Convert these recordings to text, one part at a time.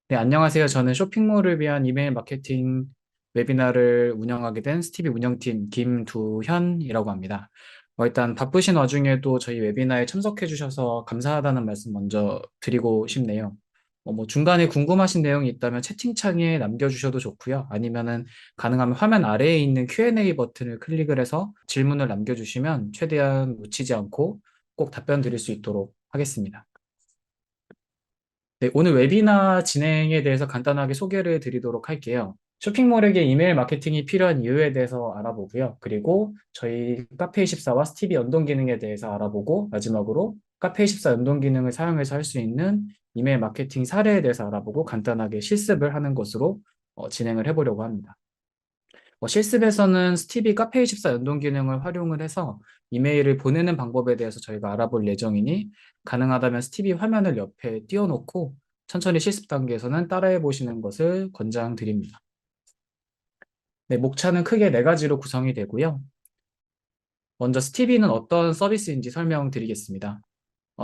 네, 안녕하세요. 저는 쇼핑몰을 위한 이메일 마케팅 웨비나를 운영하게 된 스티비 운영팀 김두현이라고 합니다. 일단 바쁘신 와중에도 저희 웨비나에 참석해 주셔서 감사하다는 말씀 먼저 드리고 싶네요. 중간에 궁금하신 내용이 있다면 채팅창에 남겨주셔도 좋고요. 아니면은 가능하면 화면 아래에 있는 Q&A 버튼을 클릭을 해서 질문을 남겨주시면 최대한 놓치지 않고 꼭 답변 드릴 수 있도록 하겠습니다. 네, 오늘 웨비나 진행에 대해서 간단하게 소개를 드리도록 할게요. 쇼핑몰에게 이메일 마케팅이 필요한 이유에 대해서 알아보고요. 그리고 저희 카페24와 스티비 연동 기능에 대해서 알아보고 마지막으로 카페24 연동 기능을 사용해서 할 수 있는 이메일 마케팅 사례에 대해서 알아보고 간단하게 실습을 하는 것으로 진행을 해보려고 합니다. 실습에서는 스티비 카페24 연동 기능을 활용을 해서 이메일을 보내는 방법에 대해서 저희가 알아볼 예정이니 가능하다면 스티비 화면을 옆에 띄워놓고 천천히 실습 단계에서는 따라해 보시는 것을 권장드립니다. 네, 목차는 크게 네 가지로 구성이 되고요. 먼저 스티비는 어떤 서비스인지 설명드리겠습니다.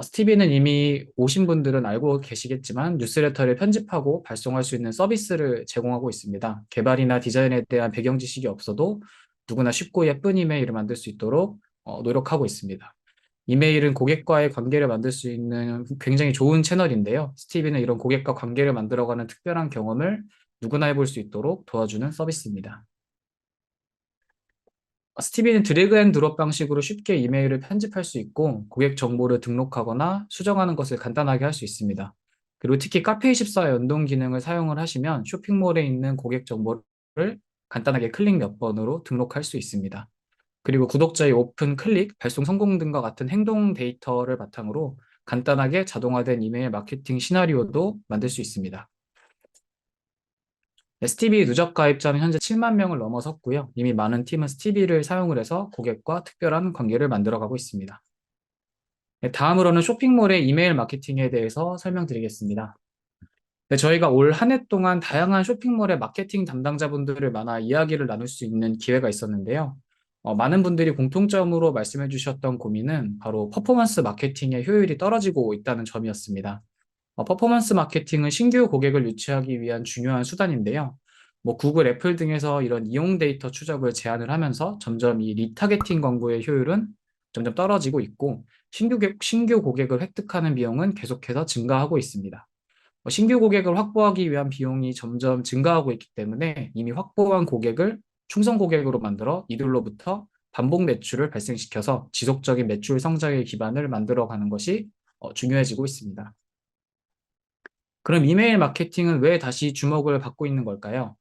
스티비는 이미 오신 분들은 알고 계시겠지만 뉴스레터를 편집하고 발송할 수 있는 서비스를 제공하고 있습니다. 개발이나 디자인에 대한 배경 지식이 없어도 누구나 쉽고 예쁜 이메일을 만들 수 있도록 노력하고 있습니다. 이메일은 고객과의 관계를 만들 수 있는 굉장히 좋은 채널인데요. 스티비는 이런 고객과 관계를 만들어가는 특별한 경험을 누구나 해볼 수 있도록 도와주는 서비스입니다. 스티비는 드래그 앤 드롭 방식으로 쉽게 이메일을 편집할 수 있고 고객 정보를 등록하거나 수정하는 것을 간단하게 할 수 있습니다. 그리고 특히 카페24 연동 기능을 사용을 하시면 쇼핑몰에 있는 고객 정보를 간단하게 클릭 몇 번으로 등록할 수 있습니다. 그리고 구독자의 오픈, 클릭, 발송 성공 등과 같은 행동 데이터를 바탕으로 간단하게 자동화된 이메일 마케팅 시나리오도 만들 수 있습니다. 스티비 누적 가입자는 현재 7만 명을 넘어섰고요. 이미 많은 팀은 스티비를 사용을 해서 고객과 특별한 관계를 만들어가고 있습니다. 네, 다음으로는 쇼핑몰의 이메일 마케팅에 대해서 설명드리겠습니다. 네, 저희가 올 한 해 동안 다양한 쇼핑몰의 마케팅 담당자분들을 만나 이야기를 나눌 수 있는 기회가 있었는데요. 많은 분들이 공통점으로 말씀해 주셨던 고민은 바로 퍼포먼스 마케팅의 효율이 떨어지고 있다는 점이었습니다. 퍼포먼스 마케팅은 신규 고객을 유치하기 위한 중요한 수단인데요. 구글, 애플 등에서 이런 이용 데이터 추적을 제한을 하면서 점점 이 리타게팅 광고의 효율은 점점 떨어지고 있고 신규 고객을 획득하는 비용은 계속해서 증가하고 있습니다. 신규 고객을 확보하기 위한 비용이 점점 증가하고 있기 때문에 이미 확보한 고객을 충성 고객으로 만들어 이들로부터 반복 매출을 발생시켜서 지속적인 매출 성장의 기반을 만들어가는 것이 중요해지고 있습니다. 그럼 이메일 마케팅은 왜 다시 주목을 받고 있는 걸까요?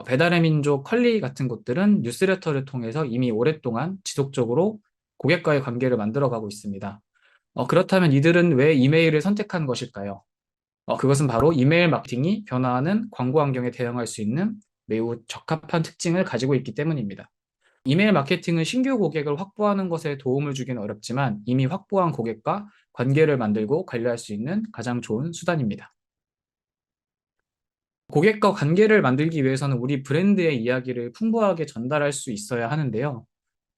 배달의 민족, 컬리 같은 곳들은 뉴스레터를 통해서 이미 오랫동안 지속적으로 고객과의 관계를 만들어가고 있습니다. 그렇다면 이들은 왜 이메일을 선택한 것일까요? 그것은 바로 이메일 마케팅이 변화하는 광고 환경에 대응할 수 있는 매우 적합한 특징을 가지고 있기 때문입니다. 이메일 마케팅은 신규 고객을 확보하는 것에 도움을 주기는 어렵지만 이미 확보한 고객과 관계를 만들고 관리할 수 있는 가장 좋은 수단입니다. 고객과 관계를 만들기 위해서는 우리 브랜드의 이야기를 풍부하게 전달할 수 있어야 하는데요.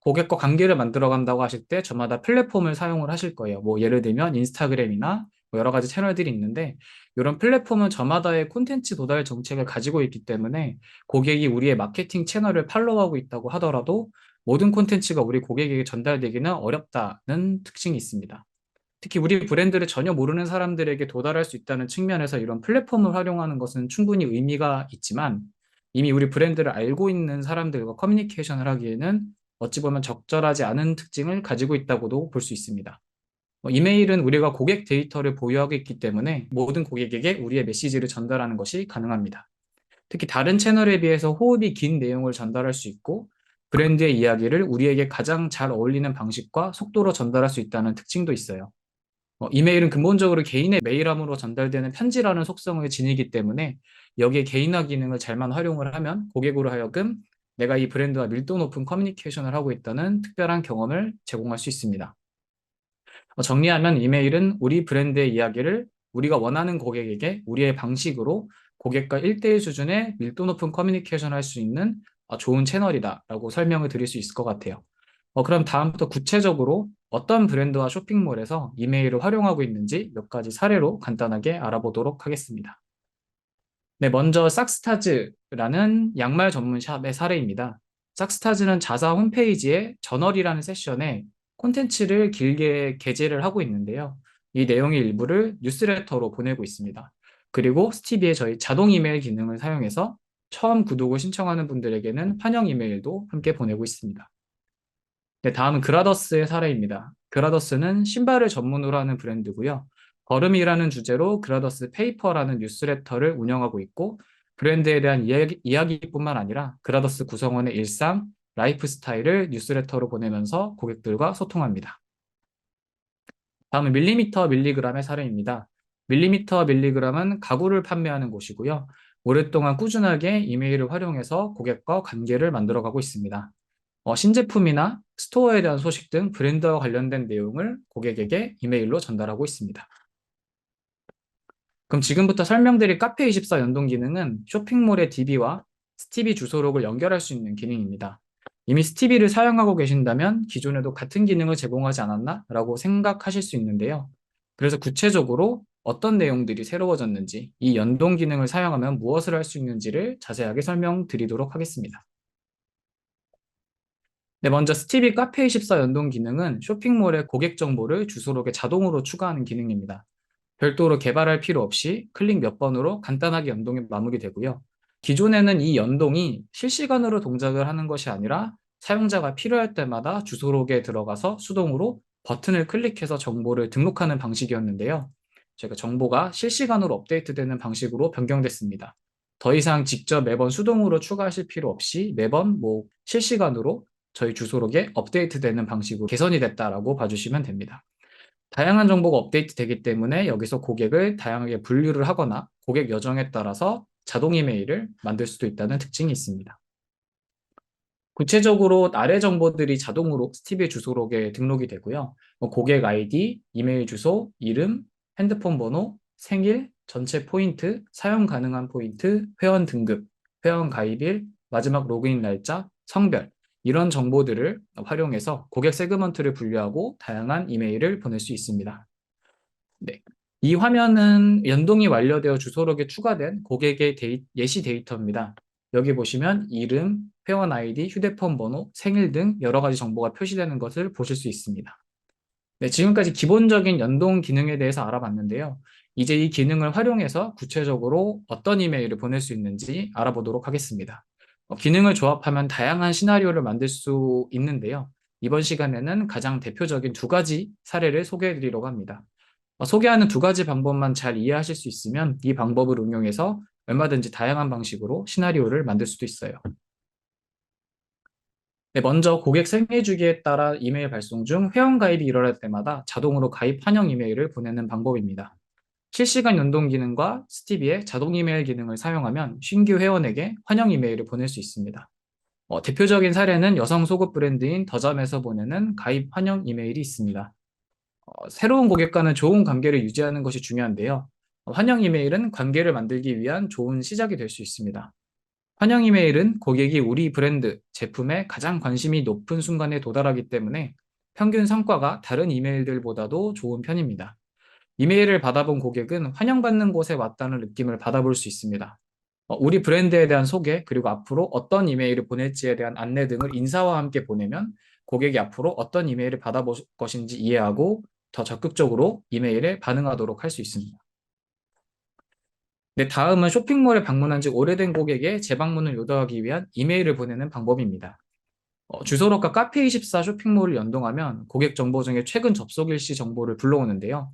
고객과 관계를 만들어 간다고 하실 때 저마다 플랫폼을 사용을 하실 거예요. 예를 들면 인스타그램이나 여러 가지 채널들이 있는데 이런 플랫폼은 저마다의 콘텐츠 도달 정책을 가지고 있기 때문에 고객이 우리의 마케팅 채널을 팔로우하고 있다고 하더라도 모든 콘텐츠가 우리 고객에게 전달되기는 어렵다는 특징이 있습니다. 특히 우리 브랜드를 전혀 모르는 사람들에게 도달할 수 있다는 측면에서 이런 플랫폼을 활용하는 것은 충분히 의미가 있지만 이미 우리 브랜드를 알고 있는 사람들과 커뮤니케이션을 하기에는 어찌 보면 적절하지 않은 특징을 가지고 있다고도 볼 수 있습니다. 이메일은 우리가 고객 데이터를 보유하고 있기 때문에 모든 고객에게 우리의 메시지를 전달하는 것이 가능합니다. 특히 다른 채널에 비해서 호흡이 긴 내용을 전달할 수 있고 브랜드의 이야기를 우리에게 가장 잘 어울리는 방식과 속도로 전달할 수 있다는 특징도 있어요. 이메일은 근본적으로 개인의 메일함으로 전달되는 편지라는 속성을 지니기 때문에 여기에 개인화 기능을 잘만 활용을 하면 고객으로 하여금 내가 이 브랜드와 밀도 높은 커뮤니케이션을 하고 있다는 특별한 경험을 제공할 수 있습니다. 정리하면 이메일은 우리 브랜드의 이야기를 우리가 원하는 고객에게 우리의 방식으로 고객과 1대1 수준의 밀도 높은 커뮤니케이션을 할 수 있는 좋은 채널이다라고 설명을 드릴 수 있을 것 같아요. 그럼 다음부터 구체적으로 어떤 브랜드와 쇼핑몰에서 이메일을 활용하고 있는지 몇 가지 사례로 간단하게 알아보도록 하겠습니다. 네, 먼저 삭스타즈라는 양말 전문 샵의 사례입니다. 삭스타즈는 자사 홈페이지에 저널이라는 세션에 콘텐츠를 길게 게재를 하고 있는데요. 이 내용의 일부를 뉴스레터로 보내고 있습니다. 그리고 스티비의 저희 자동 이메일 기능을 사용해서 처음 구독을 신청하는 분들에게는 환영 이메일도 함께 보내고 있습니다. 네, 다음은 그라더스의 사례입니다. 그라더스는 신발을 전문으로 하는 브랜드고요. 걸음이라는 주제로 그라더스 페이퍼라는 뉴스레터를 운영하고 있고 브랜드에 대한 이야기뿐만 아니라 그라더스 구성원의 일상, 라이프 스타일을 뉴스레터로 보내면서 고객들과 소통합니다. 다음은 밀리미터 밀리그램의 사례입니다. 밀리미터 밀리그램은 가구를 판매하는 곳이고요. 오랫동안 꾸준하게 이메일을 활용해서 고객과 관계를 만들어가고 있습니다. 신제품이나 스토어에 대한 소식 등 브랜드와 관련된 내용을 고객에게 이메일로 전달하고 있습니다. 그럼 지금부터 설명드릴 카페24 연동 기능은 쇼핑몰의 DB와 스티비 주소록을 연결할 수 있는 기능입니다. 이미 스티비를 사용하고 계신다면 기존에도 같은 기능을 제공하지 않았나? 라고 생각하실 수 있는데요. 그래서 구체적으로 어떤 내용들이 새로워졌는지, 이 연동 기능을 사용하면 무엇을 할 수 있는지를 자세하게 설명드리도록 하겠습니다. 네, 먼저 스티비 카페24 연동 기능은 쇼핑몰의 고객 정보를 주소록에 자동으로 추가하는 기능입니다. 별도로 개발할 필요 없이 클릭 몇 번으로 간단하게 연동이 마무리되고요. 기존에는 이 연동이 실시간으로 동작을 하는 것이 아니라 사용자가 필요할 때마다 주소록에 들어가서 수동으로 버튼을 클릭해서 정보를 등록하는 방식이었는데요. 제가 정보가 실시간으로 업데이트되는 방식으로 변경됐습니다. 더 이상 직접 매번 수동으로 추가하실 필요 없이 매번 실시간으로 저희 주소록에 업데이트되는 방식으로 개선이 됐다라고 봐주시면 됩니다. 다양한 정보가 업데이트 되기 때문에 여기서 고객을 다양하게 분류를 하거나 고객 여정에 따라서 자동 이메일을 만들 수도 있다는 특징이 있습니다. 구체적으로 아래 정보들이 자동으로 스티비 주소록에 등록이 되고요. 고객 아이디, 이메일 주소, 이름, 핸드폰 번호, 생일, 전체 포인트, 사용 가능한 포인트, 회원 등급, 회원 가입일, 마지막 로그인 날짜, 성별 이런 정보들을 활용해서 고객 세그먼트를 분류하고 다양한 이메일을 보낼 수 있습니다. 네. 이 화면은 연동이 완료되어 주소록에 추가된 고객의 예시 데이터입니다. 여기 보시면 이름, 회원 아이디, 휴대폰 번호, 생일 등 여러 가지 정보가 표시되는 것을 보실 수 있습니다. 네, 지금까지 기본적인 연동 기능에 대해서 알아봤는데요. 이제 이 기능을 활용해서 구체적으로 어떤 이메일을 보낼 수 있는지 알아보도록 하겠습니다. 기능을 조합하면 다양한 시나리오를 만들 수 있는데요. 이번 시간에는 가장 대표적인 두 가지 사례를 소개해 드리려고 합니다. 소개하는 두 가지 방법만 잘 이해하실 수 있으면 이 방법을 응용해서 얼마든지 다양한 방식으로 시나리오를 만들 수도 있어요. 네, 먼저 고객 생애 주기에 따라 이메일 발송 중 회원 가입이 일어날 때마다 자동으로 가입 환영 이메일을 보내는 방법입니다. 실시간 연동 기능과 스티비의 자동 이메일 기능을 사용하면 신규 회원에게 환영 이메일을 보낼 수 있습니다. 대표적인 사례는 여성 속옷 브랜드인 더잠에서 보내는 가입 환영 이메일이 있습니다. 새로운 고객과는 좋은 관계를 유지하는 것이 중요한데요. 환영 이메일은 관계를 만들기 위한 좋은 시작이 될 수 있습니다. 환영 이메일은 고객이 우리 브랜드, 제품에 가장 관심이 높은 순간에 도달하기 때문에 평균 성과가 다른 이메일들보다도 좋은 편입니다. 이메일을 받아본 고객은 환영받는 곳에 왔다는 느낌을 받아볼 수 있습니다. 우리 브랜드에 대한 소개, 그리고 앞으로 어떤 이메일을 보낼지에 대한 안내 등을 인사와 함께 보내면 고객이 앞으로 어떤 이메일을 받아볼 것인지 이해하고 더 적극적으로 이메일에 반응하도록 할 수 있습니다. 네, 다음은 쇼핑몰에 방문한 지 오래된 고객의 재방문을 유도하기 위한 이메일을 보내는 방법입니다. 주소록과 카페24 쇼핑몰을 연동하면 고객 정보 중에 최근 접속 일시 정보를 불러오는데요.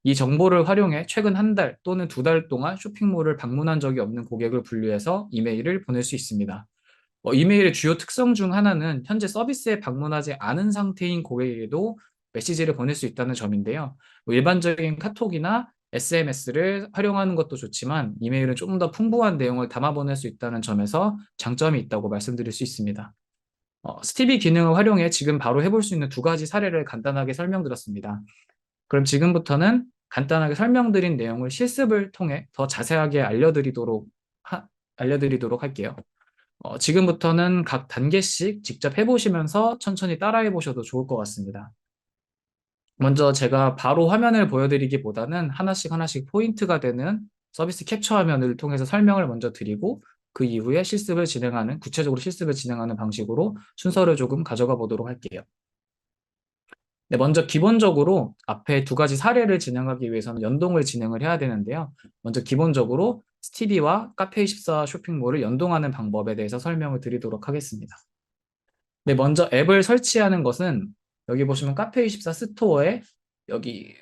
이 정보를 활용해 최근 한 달 또는 두 달 동안 쇼핑몰을 방문한 적이 없는 고객을 분류해서 이메일을 보낼 수 있습니다. 이메일의 주요 특성 중 하나는 현재 서비스에 방문하지 않은 상태인 고객에게도 메시지를 보낼 수 있다는 점인데요. 일반적인 카톡이나 SMS를 활용하는 것도 좋지만 이메일은 좀 더 풍부한 내용을 담아 보낼 수 있다는 점에서 장점이 있다고 말씀드릴 수 있습니다. 스티비 기능을 활용해 지금 바로 해볼 수 있는 두 가지 사례를 간단하게 설명드렸습니다. 그럼 지금부터는 간단하게 설명드린 내용을 실습을 통해 더 자세하게 알려드리도록 할게요. 지금부터는 각 단계씩 직접 해보시면서 천천히 따라해 보셔도 좋을 것 같습니다. 먼저 제가 바로 화면을 보여드리기보다는 하나씩 하나씩 포인트가 되는 서비스 캡처 화면을 통해서 설명을 먼저 드리고 그 이후에 구체적으로 실습을 진행하는 방식으로 순서를 조금 가져가 보도록 할게요. 네, 먼저 기본적으로 앞에 두 가지 사례를 진행하기 위해서는 연동을 진행을 해야 되는데요. 먼저 기본적으로 스티비와 카페24 쇼핑몰을 연동하는 방법에 대해서 설명을 드리도록 하겠습니다. 네, 먼저 앱을 설치하는 것은 여기 보시면 카페24 스토어에 여기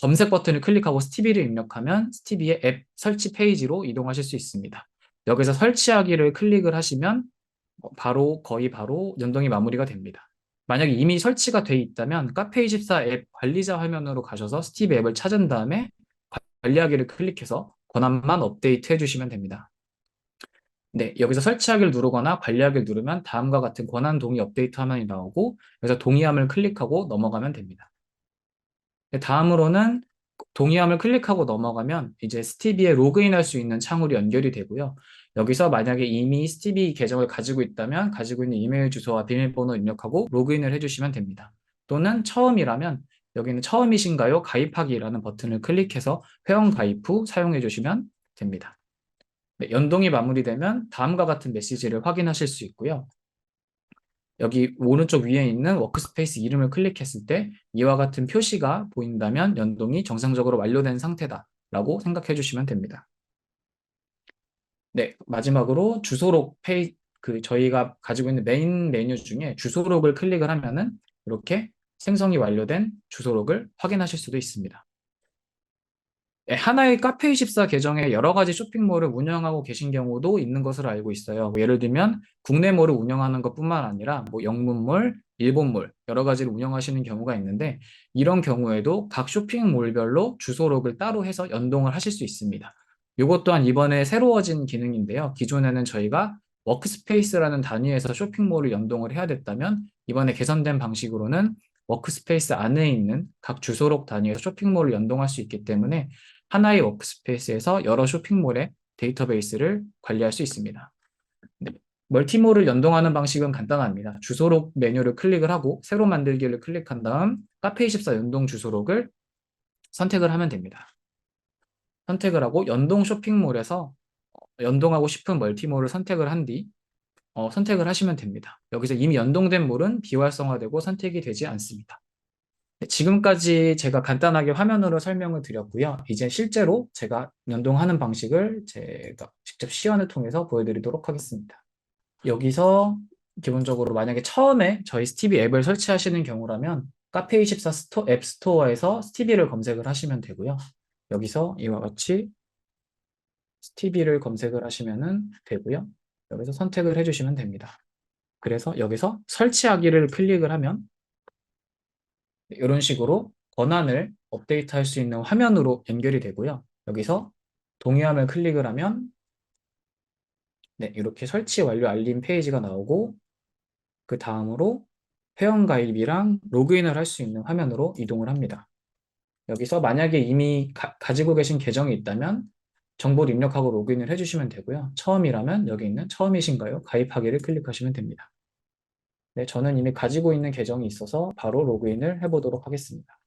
검색 버튼을 클릭하고 스티비를 입력하면 스티비의 앱 설치 페이지로 이동하실 수 있습니다. 여기서 설치하기를 클릭을 하시면 거의 바로 연동이 마무리가 됩니다. 만약에 이미 설치가 돼 있다면 카페24 앱 관리자 화면으로 가셔서 스티비 앱을 찾은 다음에 관리하기를 클릭해서 권한만 업데이트 해주시면 됩니다. 네, 여기서 설치하기를 누르거나 관리하기를 누르면 다음과 같은 권한 동의 업데이트 화면이 나오고 여기서 동의함을 클릭하고 넘어가면 됩니다. 네, 다음으로는 동의함을 클릭하고 넘어가면 이제 스티비에 로그인할 수 있는 창으로 연결이 되고요. 여기서 만약에 이미 스티비 계정을 가지고 있다면 가지고 있는 이메일 주소와 비밀번호 입력하고 로그인을 해주시면 됩니다. 또는 처음이라면 여기는 처음이신가요? 가입하기라는 버튼을 클릭해서 회원 가입 후 사용해 주시면 됩니다. 네, 연동이 마무리되면 다음과 같은 메시지를 확인하실 수 있고요. 여기 오른쪽 위에 있는 워크스페이스 이름을 클릭했을 때 이와 같은 표시가 보인다면 연동이 정상적으로 완료된 상태다라고 생각해 주시면 됩니다. 네, 마지막으로 주소록 저희가 가지고 있는 메인 메뉴 중에 주소록을 클릭을 하면은 이렇게 생성이 완료된 주소록을 확인하실 수도 있습니다. 네, 하나의 카페24 계정에 여러 가지 쇼핑몰을 운영하고 계신 경우도 있는 것으로 알고 있어요. 뭐 예를 들면 국내몰을 운영하는 것뿐만 아니라 뭐 영문몰, 일본몰 여러 가지를 운영하시는 경우가 있는데 이런 경우에도 각 쇼핑몰별로 주소록을 따로 해서 연동을 하실 수 있습니다. 이것 또한 이번에 새로워진 기능인데요. 기존에는 저희가 워크스페이스라는 단위에서 쇼핑몰을 연동을 해야 됐다면 이번에 개선된 방식으로는 워크스페이스 안에 있는 각 주소록 단위에서 쇼핑몰을 연동할 수 있기 때문에 하나의 워크스페이스에서 여러 쇼핑몰의 데이터베이스를 관리할 수 있습니다. 네. 멀티몰을 연동하는 방식은 간단합니다. 주소록 메뉴를 클릭을 하고 새로 만들기를 클릭한 다음 카페24 연동 주소록을 선택을 하면 됩니다. 선택을 하고 연동 쇼핑몰에서 연동하고 싶은 멀티몰을 선택을 한 뒤 선택을 하시면 됩니다. 여기서 이미 연동된 몰은 비활성화되고 선택이 되지 않습니다. 네, 지금까지 제가 간단하게 화면으로 설명을 드렸고요. 이제 실제로 제가 연동하는 방식을 제가 직접 시연을 통해서 보여드리도록 하겠습니다. 여기서 기본적으로 만약에 처음에 저희 스티비 앱을 설치하시는 경우라면 카페24 앱 스토어에서 스티비를 검색을 하시면 되고요. 여기서 이와 같이 스티비를 검색을 하시면 되고요. 여기서 선택을 해주시면 됩니다. 그래서 여기서 설치하기를 클릭을 하면 이런 식으로 권한을 업데이트할 수 있는 화면으로 연결이 되고요. 여기서 동의함을 클릭을 하면 네, 이렇게 설치 완료 알림 페이지가 나오고 그 다음으로 회원 가입이랑 로그인을 할 수 있는 화면으로 이동을 합니다. 여기서 만약에 이미 가지고 계신 계정이 있다면 정보를 입력하고 로그인을 해주시면 되고요. 처음이라면 여기 있는 처음이신가요? 가입하기를 클릭하시면 됩니다. 네, 저는 이미 가지고 있는 계정이 있어서 바로 로그인을 해보도록 하겠습니다.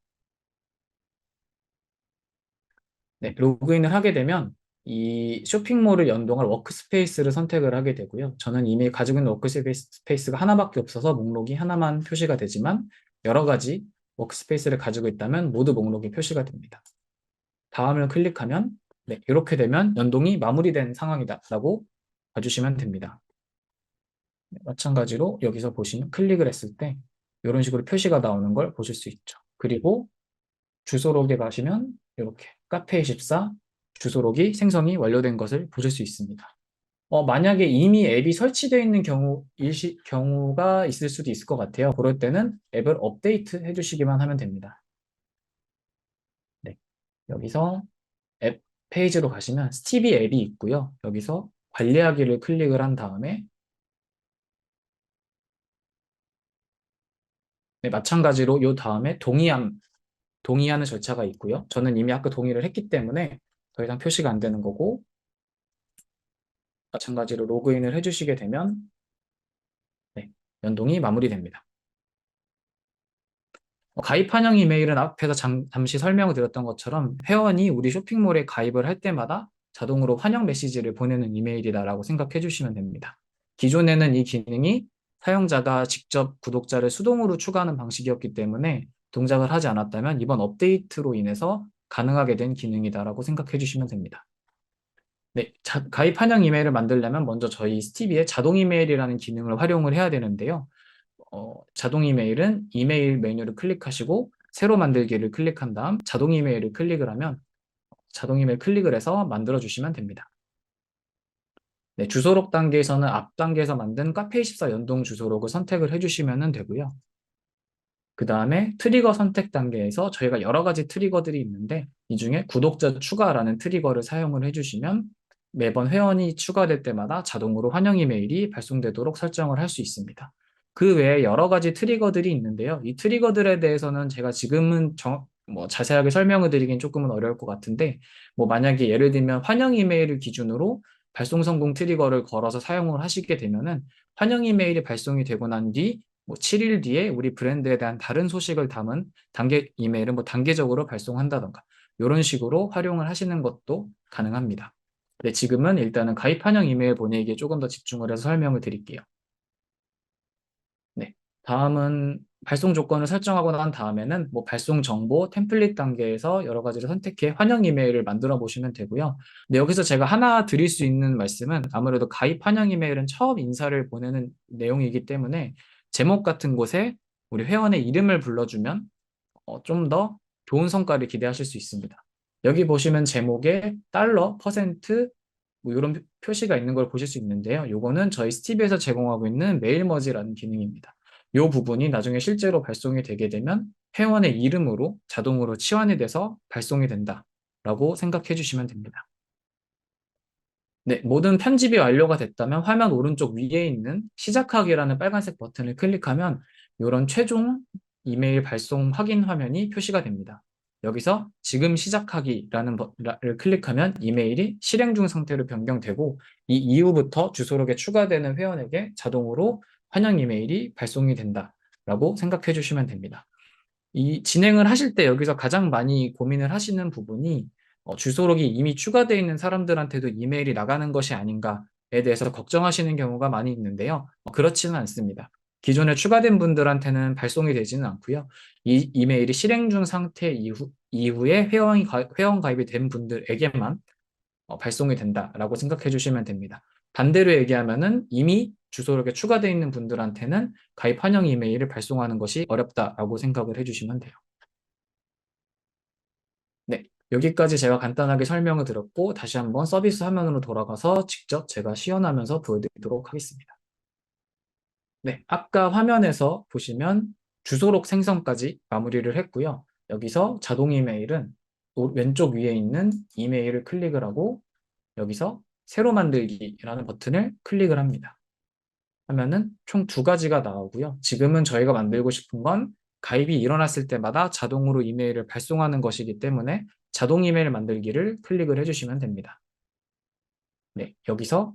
네, 로그인을 하게 되면 이 쇼핑몰을 연동할 워크스페이스를 선택을 하게 되고요. 저는 이미 가지고 있는 워크스페이스가 하나밖에 없어서 목록이 하나만 표시가 되지만 여러 가지 워크스페이스를 가지고 있다면 모두 목록이 표시가 됩니다. 다음을 클릭하면 네, 이렇게 되면 연동이 마무리된 상황이다라고 봐주시면 됩니다. 네, 마찬가지로 여기서 보시면 클릭을 했을 때 이런 식으로 표시가 나오는 걸 보실 수 있죠. 그리고 주소록에 가시면 이렇게 카페24 주소록이 생성이 완료된 것을 보실 수 있습니다. 만약에 이미 앱이 설치되어 있는 경우가 있을 수도 있을 것 같아요. 그럴 때는 앱을 업데이트 해주시기만 하면 됩니다. 네. 여기서 앱 페이지로 가시면 스티비 앱이 있고요. 여기서 관리하기를 클릭을 한 다음에 네, 마찬가지로 이 다음에 동의하는 절차가 있고요. 저는 이미 아까 동의를 했기 때문에 더 이상 표시가 안 되는 거고 마찬가지로 로그인을 해주시게 되면 네, 연동이 마무리됩니다. 가입 환영 이메일은 앞에서 잠시 설명을 드렸던 것처럼 회원이 우리 쇼핑몰에 가입을 할 때마다 자동으로 환영 메시지를 보내는 이메일이다라고 생각해 주시면 됩니다. 기존에는 이 기능이 사용자가 직접 구독자를 수동으로 추가하는 방식이었기 때문에 동작을 하지 않았다면 이번 업데이트로 인해서 가능하게 된 기능이다라고 생각해 주시면 됩니다. 네, 가입 환영 이메일을 만들려면 먼저 저희 스티비의 자동 이메일이라는 기능을 활용을 해야 되는데요. 자동 이메일은 이메일 메뉴를 클릭하시고 새로 만들기를 클릭한 다음 자동 이메일을 클릭을 하면 자동 이메일 클릭을 해서 만들어 주시면 됩니다. 네, 주소록 단계에서는 앞 단계에서 만든 카페24 연동 주소록을 선택을 해주시면 되고요. 그 다음에 트리거 선택 단계에서 저희가 여러 가지 트리거들이 있는데 이 중에 구독자 추가라는 트리거를 사용을 해주시면 매번 회원이 추가될 때마다 자동으로 환영 이메일이 발송되도록 설정을 할 수 있습니다. 그 외에 여러 가지 트리거들이 있는데요. 이 트리거들에 대해서는 제가 지금은 자세하게 설명을 드리긴 조금은 어려울 것 같은데 뭐 만약에 예를 들면 환영 이메일을 기준으로 발송 성공 트리거를 걸어서 사용을 하시게 되면은 환영 이메일이 발송이 되고 난 뒤 뭐 7일 뒤에 우리 브랜드에 대한 다른 소식을 담은 단계 이메일을 뭐 단계적으로 발송한다던가 이런 식으로 활용을 하시는 것도 가능합니다. 네, 지금은 일단은 가입 환영 이메일 보내기에 조금 더 집중을 해서 설명을 드릴게요. 네. 다음은 발송 조건을 설정하고 난 다음에는 뭐 발송 정보, 템플릿 단계에서 여러 가지를 선택해 환영 이메일을 만들어 보시면 되고요. 근데 여기서 제가 하나 드릴 수 있는 말씀은 아무래도 가입 환영 이메일은 처음 인사를 보내는 내용이기 때문에 제목 같은 곳에 우리 회원의 이름을 불러주면 좀 더 좋은 성과를 기대하실 수 있습니다. 여기 보시면 제목에 달러, 퍼센트, 뭐 이런 표시가 있는 걸 보실 수 있는데요. 요거는 저희 스티비에서 제공하고 있는 메일 머지라는 기능입니다. 이 부분이 나중에 실제로 발송이 되게 되면 회원의 이름으로 자동으로 치환이 돼서 발송이 된다라고 생각해 주시면 됩니다. 네, 모든 편집이 완료가 됐다면 화면 오른쪽 위에 있는 시작하기라는 빨간색 버튼을 클릭하면 이런 최종 이메일 발송 확인 화면이 표시가 됩니다. 여기서 지금 시작하기라는 버튼을 클릭하면 이메일이 실행 중 상태로 변경되고 이 이후부터 주소록에 추가되는 회원에게 자동으로 환영 이메일이 발송이 된다라고 생각해 주시면 됩니다. 이 진행을 하실 때 여기서 가장 많이 고민을 하시는 부분이 주소록이 이미 추가되어 있는 사람들한테도 이메일이 나가는 것이 아닌가에 대해서 걱정하시는 경우가 많이 있는데요. 그렇지는 않습니다. 기존에 추가된 분들한테는 발송이 되지는 않고요. 이 이메일이 실행 중 상태 이후에 회원 가입이 된 분들에게만 발송이 된다라고 생각해 주시면 됩니다. 반대로 얘기하면은 이미 주소록에 추가되어 있는 분들한테는 가입 환영 이메일을 발송하는 것이 어렵다라고 생각을 해주시면 돼요. 네, 여기까지 제가 간단하게 설명을 드렸고 다시 한번 서비스 화면으로 돌아가서 직접 제가 시연하면서 보여드리도록 하겠습니다. 네, 아까 화면에서 보시면 주소록 생성까지 마무리를 했고요. 여기서 자동 이메일은 왼쪽 위에 있는 이메일을 클릭을 하고 여기서 새로 만들기라는 버튼을 클릭을 합니다. 하면은 총 두 가지가 나오고요. 지금은 저희가 만들고 싶은 건 가입이 일어났을 때마다 자동으로 이메일을 발송하는 것이기 때문에 자동 이메일 만들기를 클릭을 해주시면 됩니다. 네, 여기서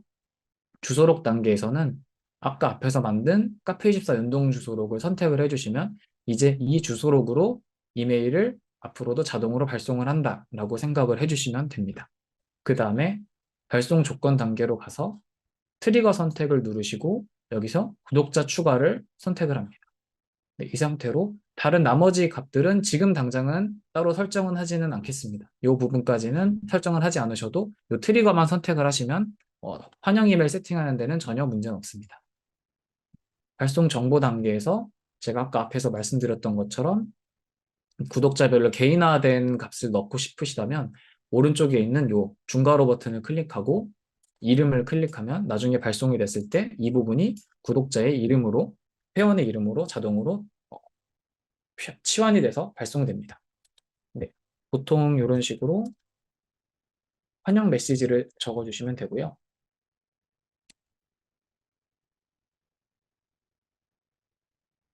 주소록 단계에서는 아까 앞에서 만든 카페24 연동 주소록을 선택을 해주시면 이제 이 주소록으로 이메일을 앞으로도 자동으로 발송을 한다라고 생각을 해주시면 됩니다. 그 다음에 발송 조건 단계로 가서 트리거 선택을 누르시고 여기서 구독자 추가를 선택을 합니다. 네, 이 상태로 다른 나머지 값들은 지금 당장은 따로 설정은 하지는 않겠습니다. 이 부분까지는 설정을 하지 않으셔도 이 트리거만 선택을 하시면 환영 이메일 세팅하는 데는 전혀 문제는 없습니다. 발송 정보 단계에서 제가 아까 앞에서 말씀드렸던 것처럼 구독자별로 개인화된 값을 넣고 싶으시다면 오른쪽에 있는 요 중괄호 버튼을 클릭하고 이름을 클릭하면 나중에 발송이 됐을 때 이 부분이 구독자의 이름으로 회원의 이름으로 자동으로 치환이 돼서 발송됩니다. 네, 보통 이런 식으로 환영 메시지를 적어주시면 되고요.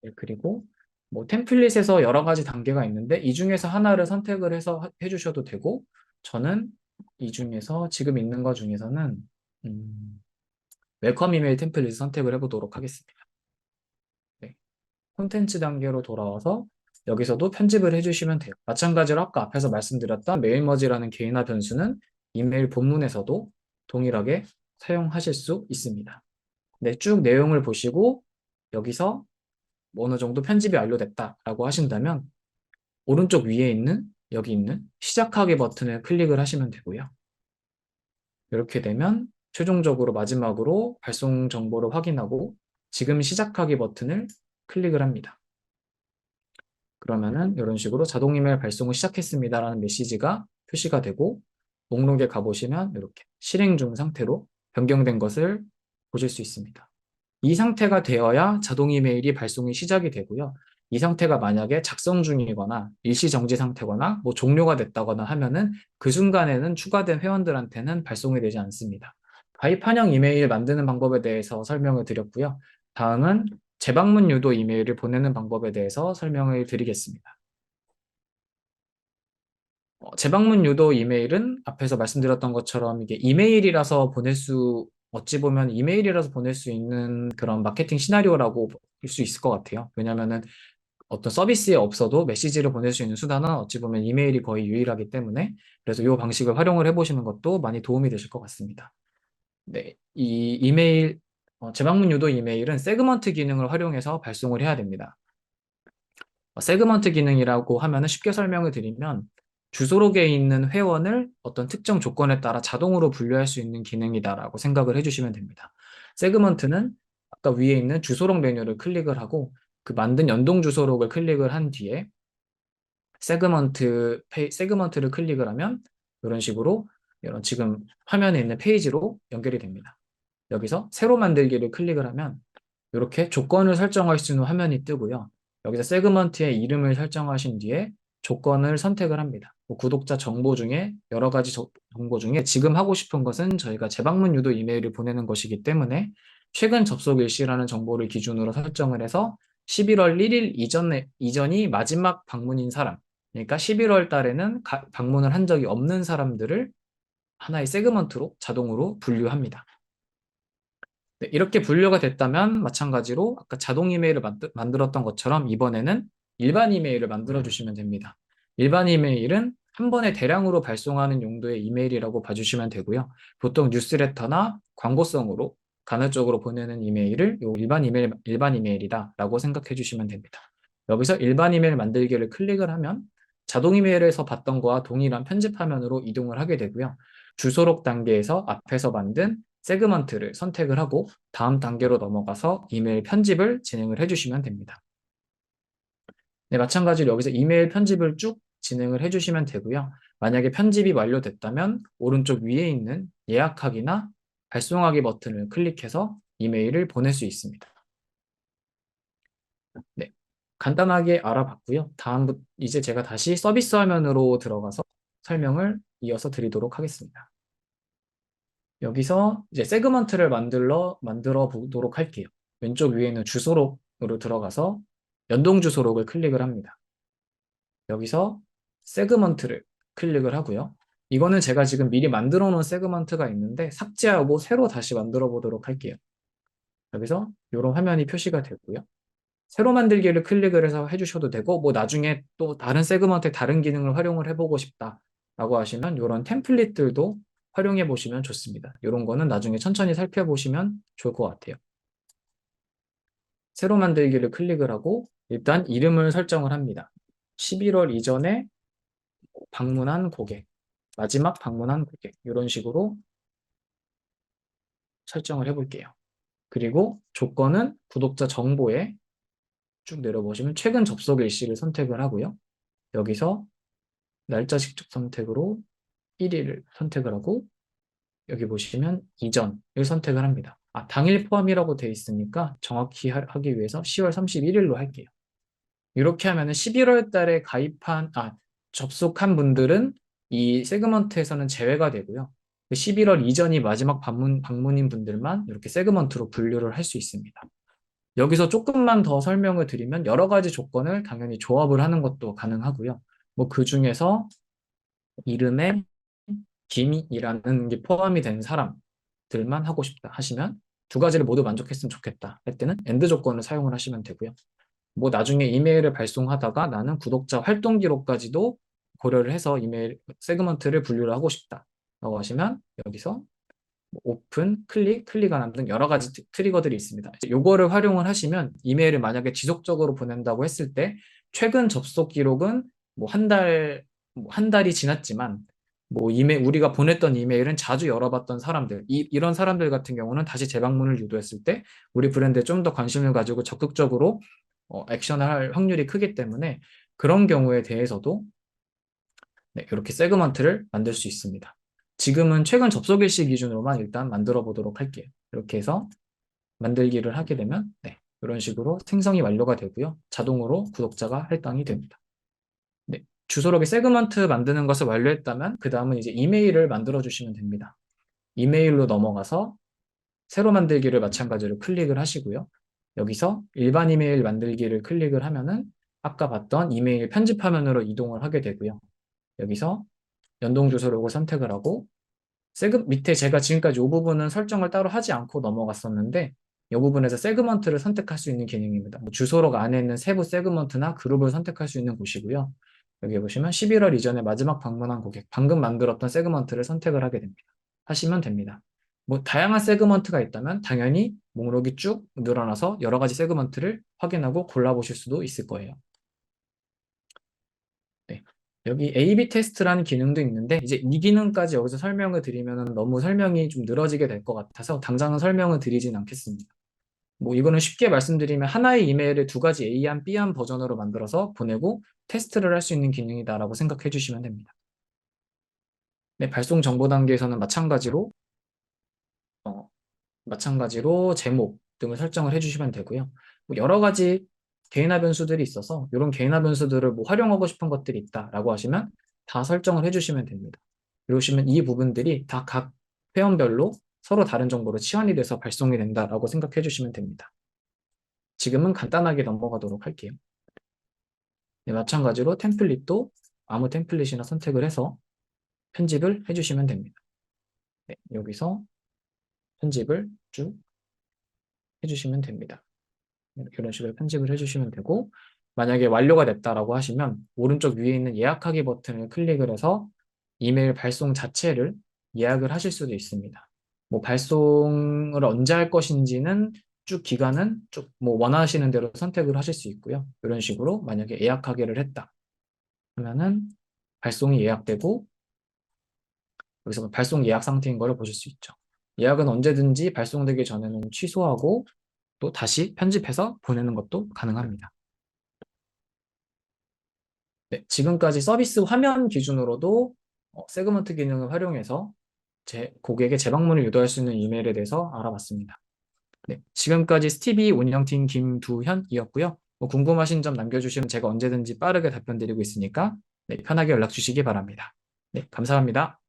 네, 그리고 뭐 템플릿에서 여러 가지 단계가 있는데 이 중에서 하나를 선택을 해서 해주셔도 되고 저는 이 중에서 지금 있는 것 중에서는 음, 웰컴 이메일 템플릿 선택을 해보도록 하겠습니다. 네, 콘텐츠 단계로 돌아와서 여기서도 편집을 해주시면 돼요. 마찬가지로 아까 앞에서 말씀드렸던 메일머지라는 개인화 변수는 이메일 본문에서도 동일하게 사용하실 수 있습니다. 네, 쭉 내용을 보시고 여기서 어느 정도 편집이 완료됐다라고 하신다면 오른쪽 위에 있는 여기 있는 시작하기 버튼을 클릭을 하시면 되고요. 이렇게 되면 최종적으로 마지막으로 발송 정보를 확인하고 지금 시작하기 버튼을 클릭을 합니다. 그러면은 이런 식으로 자동 이메일 발송을 시작했습니다라는 메시지가 표시가 되고 목록에 가보시면 이렇게 실행 중 상태로 변경된 것을 보실 수 있습니다. 이 상태가 되어야 자동 이메일이 발송이 시작이 되고요. 이 상태가 만약에 작성 중이거나 일시 정지 상태거나 뭐 종료가 됐다거나 하면은 그 순간에는 추가된 회원들한테는 발송이 되지 않습니다. 가입한형 이메일 만드는 방법에 대해서 설명을 드렸고요. 다음은 재방문 유도 이메일을 보내는 방법에 대해서 설명을 드리겠습니다. 재방문 유도 이메일은 앞에서 말씀드렸던 것처럼 이게 이메일이라서 보낼 수, 어찌 보면 이메일이라서 보낼 수 있는 그런 마케팅 시나리오라고 볼 수 있을 것 같아요. 왜냐면은 어떤 서비스에 없어도 메시지를 보낼 수 있는 수단은 어찌 보면 이메일이 거의 유일하기 때문에 그래서 이 방식을 활용을 해보시는 것도 많이 도움이 되실 것 같습니다. 네, 이 이메일, 재방문 유도 이메일은 세그먼트 기능을 활용해서 발송을 해야 됩니다. 세그먼트 기능이라고 하면은 쉽게 설명을 드리면 주소록에 있는 회원을 어떤 특정 조건에 따라 자동으로 분류할 수 있는 기능이다라고 생각을 해주시면 됩니다. 세그먼트는 아까 위에 있는 주소록 메뉴를 클릭을 하고 그 만든 연동 주소록을 클릭을 한 뒤에 세그먼트를 클릭을 하면 이런 식으로 이런 지금 화면에 있는 페이지로 연결이 됩니다. 여기서 새로 만들기를 클릭을 하면 이렇게 조건을 설정할 수 있는 화면이 뜨고요. 여기서 세그먼트의 이름을 설정하신 뒤에 조건을 선택을 합니다. 뭐 구독자 정보 중에 여러 가지 정보 중에 지금 하고 싶은 것은 저희가 재방문 유도 이메일을 보내는 것이기 때문에 최근 접속 일시라는 정보를 기준으로 설정을 해서 11월 1일 이전이 마지막 방문인 사람, 그러니까 11월 달에는 방문을 한 적이 없는 사람들을 하나의 세그먼트로 자동으로 분류합니다. 네, 이렇게 분류가 됐다면 마찬가지로 아까 자동 이메일을 만들었던 것처럼 이번에는 일반 이메일을 만들어 주시면 됩니다. 일반 이메일은 한 번에 대량으로 발송하는 용도의 이메일이라고 봐주시면 되고요. 보통 뉴스레터나 광고성으로 간헐적으로 보내는 이메일을 일반 이메일이다라고 생각해 주시면 됩니다. 여기서 일반 이메일 만들기를 클릭을 하면 자동 이메일에서 봤던 거와 동일한 편집 화면으로 이동을 하게 되고요. 주소록 단계에서 앞에서 만든 세그먼트를 선택을 하고 다음 단계로 넘어가서 이메일 편집을 진행을 해주시면 됩니다. 네, 마찬가지로 여기서 이메일 편집을 쭉 진행을 해주시면 되고요. 만약에 편집이 완료됐다면 오른쪽 위에 있는 예약하기나 발송하기 버튼을 클릭해서 이메일을 보낼 수 있습니다. 네, 간단하게 알아봤고요. 이제 제가 다시 서비스 화면으로 들어가서 설명을 이어서 드리도록 하겠습니다. 여기서 이제 세그먼트를 만들어 보도록 할게요. 왼쪽 위에 있는 주소록으로 들어가서 연동 주소록을 클릭을 합니다. 여기서 세그먼트를 클릭을 하고요. 이거는 제가 지금 미리 만들어 놓은 세그먼트가 있는데 삭제하고 새로 다시 만들어 보도록 할게요. 여기서 이런 화면이 표시가 되고요. 새로 만들기를 클릭을 해서 해주셔도 되고 뭐 나중에 또 다른 세그먼트의 다른 기능을 활용을 해보고 싶다라고 하시면 이런 템플릿들도 활용해 보시면 좋습니다. 이런 거는 나중에 천천히 살펴보시면 좋을 것 같아요. 새로 만들기를 클릭을 하고 일단 이름을 설정을 합니다. 11월 이전에 방문한 고객, 마지막 방문한 고객 이런 식으로 설정을 해볼게요. 그리고 조건은 구독자 정보에 쭉 내려보시면 최근 접속 일시를 선택을 하고요. 여기서 날짜 직접 선택으로 1일을 선택을 하고 여기 보시면 이전을 선택을 합니다. 당일 포함이라고 되어 있으니까 정확히 하기 위해서 10월 31일로 할게요. 이렇게 하면은 11월 달에 접속한 분들은 이 세그먼트에서는 제외가 되고요. 11월 이전이 마지막 방문인 분들만 이렇게 세그먼트로 분류를 할 수 있습니다. 여기서 조금만 더 설명을 드리면 여러 가지 조건을 당연히 조합을 하는 것도 가능하고요. 뭐 그 중에서 이름에 김이라는 게 포함이 된 사람들만 하고 싶다 하시면 두 가지를 모두 만족했으면 좋겠다 할 때는 엔드 조건을 사용을 하시면 되고요. 뭐 나중에 이메일을 발송하다가 나는 구독자 활동 기록까지도 고려를 해서 이메일 세그먼트를 분류를 하고 싶다라고 하시면 여기서 오픈, 클릭 안 함 등 여러 가지 트리거들이 있습니다. 요거를 활용을 하시면 이메일을 만약에 지속적으로 보낸다고 했을 때 최근 접속 기록은 뭐 한 달이 지났지만 뭐 우리가 보냈던 이메일은 자주 열어봤던 사람들, 이런 사람들 같은 경우는 다시 재방문을 유도했을 때 우리 브랜드에 좀 더 관심을 가지고 적극적으로 액션을 할 확률이 크기 때문에 그런 경우에 대해서도 네, 이렇게 세그먼트를 만들 수 있습니다. 지금은 최근 접속 일시 기준으로만 일단 만들어 보도록 할게요. 이렇게 해서 만들기를 하게 되면 네, 이런 식으로 생성이 완료가 되고요. 자동으로 구독자가 할당이 됩니다. 네, 주소록에 세그먼트 만드는 것을 완료했다면 그 다음은 이제 이메일을 만들어 주시면 됩니다. 이메일로 넘어가서 새로 만들기를 마찬가지로 클릭을 하시고요. 여기서 일반 이메일 만들기를 클릭을 하면은 아까 봤던 이메일 편집 화면으로 이동을 하게 되고요. 여기서 연동 주소록을 선택을 하고 밑에 제가 지금까지 이 부분은 설정을 따로 하지 않고 넘어갔었는데 이 부분에서 세그먼트를 선택할 수 있는 기능입니다. 뭐 주소록 안에 있는 세부 세그먼트나 그룹을 선택할 수 있는 곳이고요. 여기 보시면 11월 이전에 마지막 방문한 고객, 방금 만들었던 세그먼트를 선택을 하게 됩니다. 하시면 됩니다. 뭐 다양한 세그먼트가 있다면 당연히 목록이 쭉 늘어나서 여러 가지 세그먼트를 확인하고 골라보실 수도 있을 거예요. 네. 여기 A/B 테스트라는 기능도 있는데 이제 이 기능까지 여기서 설명을 드리면 너무 설명이 좀 늘어지게 될 것 같아서 당장은 설명을 드리진 않겠습니다. 뭐 이거는 쉽게 말씀드리면 하나의 이메일을 두 가지 A안, B안 버전으로 만들어서 보내고 테스트를 할 수 있는 기능이다라고 생각해 주시면 됩니다. 네, 발송 정보 단계에서는 어, 마찬가지로 제목 등을 설정을 해주시면 되고요. 뭐 여러 가지 개인화 변수들이 있어서 이런 개인화 변수들을 뭐 활용하고 싶은 것들이 있다라고 하시면 다 설정을 해주시면 됩니다. 그러시면 이 부분들이 다 각 회원별로 서로 다른 정보로 치환이 돼서 발송이 된다라고 생각해 주시면 됩니다. 지금은 간단하게 넘어가도록 할게요. 네, 마찬가지로 템플릿도 아무 템플릿이나 선택을 해서 편집을 해주시면 됩니다. 네, 여기서 편집을 쭉 해주시면 됩니다. 이런 식으로 편집을 해주시면 되고 만약에 완료가 됐다라고 하시면 오른쪽 위에 있는 예약하기 버튼을 클릭을 해서 이메일 발송 자체를 예약을 하실 수도 있습니다. 뭐 발송을 언제 할 것인지는 쭉 기간은 쭉 뭐 원하시는 대로 선택을 하실 수 있고요. 이런 식으로 만약에 예약하기를 했다 하면은 발송이 예약되고 여기서 발송 예약 상태인 걸 보실 수 있죠. 예약은 언제든지 발송되기 전에는 취소하고 또 다시 편집해서 보내는 것도 가능합니다. 네, 지금까지 서비스 화면 기준으로도 세그먼트 기능을 활용해서 제 고객의 재방문을 유도할 수 있는 이메일에 대해서 알아봤습니다. 네, 지금까지 스티비 운영팀 김두현이었고요. 뭐 궁금하신 점 남겨주시면 제가 언제든지 빠르게 답변 드리고 있으니까 네, 편하게 연락 주시기 바랍니다. 네, 감사합니다.